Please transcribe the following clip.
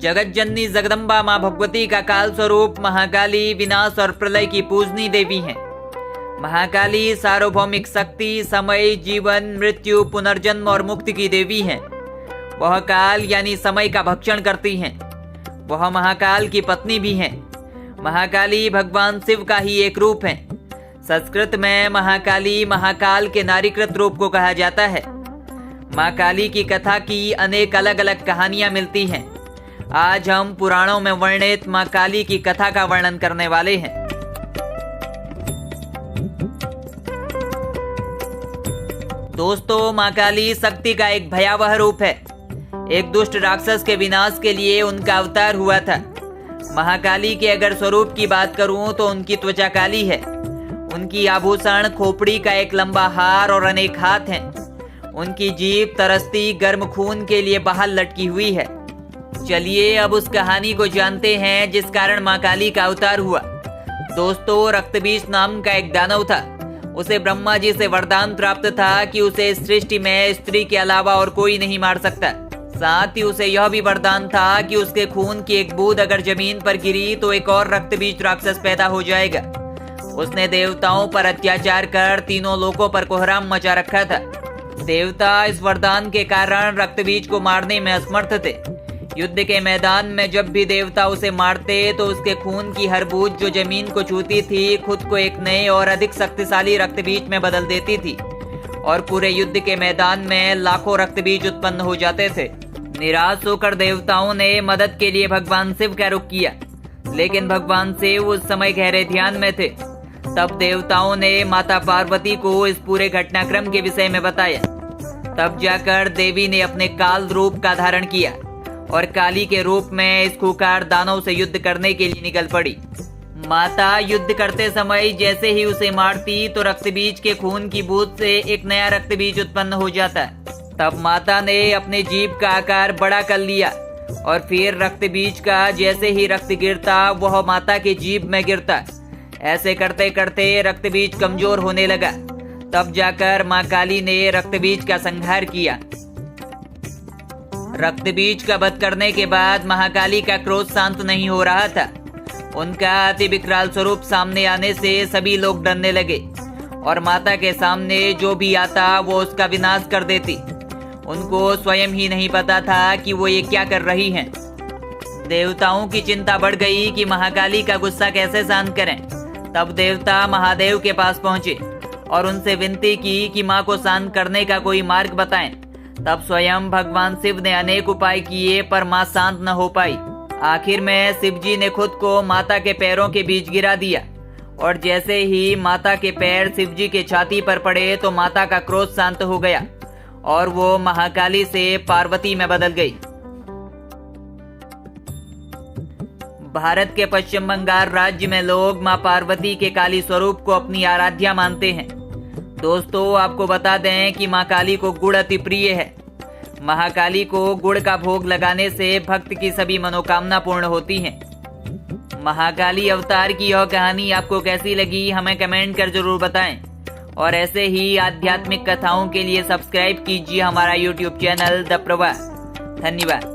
जगत जननी जगदम्बा माँ भगवती का काल स्वरूप महाकाली विनाश और प्रलय की पूजनी देवी हैं। महाकाली सार्वभौमिक शक्ति, समय, जीवन, मृत्यु, पुनर्जन्म और मुक्ति की देवी हैं। वह काल यानी समय का भक्षण करती हैं। वह महाकाल की पत्नी भी हैं। महाकाली भगवान शिव का ही एक रूप है। संस्कृत में महाकाली महाकाल के नारीकृत रूप को कहा जाता है। माँ काली की कथा की अनेक अलग अलग कहानियां मिलती हैं। आज हम पुराणों में वर्णित माँ काली की कथा का वर्णन करने वाले हैं। दोस्तों, माँ काली शक्ति का एक भयावह रूप है। एक दुष्ट राक्षस के विनाश के लिए उनका अवतार हुआ था। महाकाली के अगर स्वरूप की बात करूं तो उनकी त्वचा काली है। उनकी आभूषण खोपड़ी का एक लंबा हार और अनेक हाथ हैं। उनकी जीभ तरसती गर्म खून के लिए बाहर लटकी हुई है। चलिए अब उस कहानी को जानते हैं जिस कारण माँ काली का अवतार हुआ। दोस्तों, रक्तबीज नाम का एक दानव था। उसे ब्रह्मा जी से वरदान प्राप्त था कि उसे इस सृष्टि में स्त्री के अलावा और कोई नहीं मार सकता। साथ ही उसे यह भी वरदान था कि उसके खून की एक बूंद अगर जमीन पर गिरी तो एक और रक्तबीज राक्षस पैदा हो जाएगा। उसने देवताओं पर अत्याचार कर तीनों लोकों पर कोहराम मचा रखा था। देवता इस वरदान के कारण रक्तबीज को मारने में असमर्थ थे। युद्ध के मैदान में जब भी देवता उसे मारते तो उसके खून की हर बूंद जो जमीन को छूती थी खुद को एक नए और अधिक शक्तिशाली रक्तबीज में बदल देती थी और पूरे युद्ध के मैदान में लाखों रक्तबीज उत्पन्न हो जाते थे। निराश होकर देवताओं ने मदद के लिए भगवान शिव का रुख किया, लेकिन भगवान शिव उस समय गहरे ध्यान में थे। तब देवताओं ने माता पार्वती को इस पूरे घटनाक्रम के विषय में बताया। तब जाकर देवी ने अपने काल रूप का धारण किया और काली के रूप में इस खूंखार दानव से युद्ध करने के लिए निकल पड़ी। माता युद्ध करते समय जैसे ही उसे मारती तो रक्तबीज के खून की बूंद से एक नया रक्तबीज उत्पन्न हो जाता। तब माता ने अपने जीभ का आकार बड़ा कर लिया और फिर रक्तबीज का जैसे ही रक्त गिरता वह माता के जीभ में गिरता। ऐसे करते करते रक्तबीज कमजोर होने लगा। तब जाकर माँ काली ने रक्तबीज का संहार किया। रक्तबीज का वध करने के बाद महाकाली का क्रोध शांत नहीं हो रहा था। उनका अति विकराल स्वरूप सामने आने से सभी लोग डरने लगे और माता के सामने जो भी आता वो उसका विनाश कर देती। उनको स्वयं ही नहीं पता था कि वो ये क्या कर रही हैं। देवताओं की चिंता बढ़ गई कि महाकाली का गुस्सा कैसे शांत करें। तब देवता महादेव के पास पहुंचे और उनसे विनती की कि माँ को शांत करने का कोई मार्ग बताएं। तब स्वयं भगवान शिव ने अनेक उपाय किए पर माँ शांत न हो पाई। आखिर में शिव जी ने खुद को माता के पैरों के बीच गिरा दिया और जैसे ही माता के पैर शिव जी के छाती पर पड़े तो माता का क्रोध शांत हो गया और वो महाकाली से पार्वती में बदल गई। भारत के पश्चिम बंगाल राज्य में लोग माँ पार्वती के काली स्वरूप को अपनी आराध्या मानते हैं। दोस्तों, आपको बता दें कि माँ काली को गुड़ अति प्रिय है। महाकाली को गुड़ का भोग लगाने से भक्त की सभी मनोकामना पूर्ण होती हैं। महाकाली अवतार की यह कहानी आपको कैसी लगी हमें कमेंट कर जरूर बताएं और ऐसे ही आध्यात्मिक कथाओं के लिए सब्सक्राइब कीजिए हमारा YouTube चैनल द प्रवाह। धन्यवाद।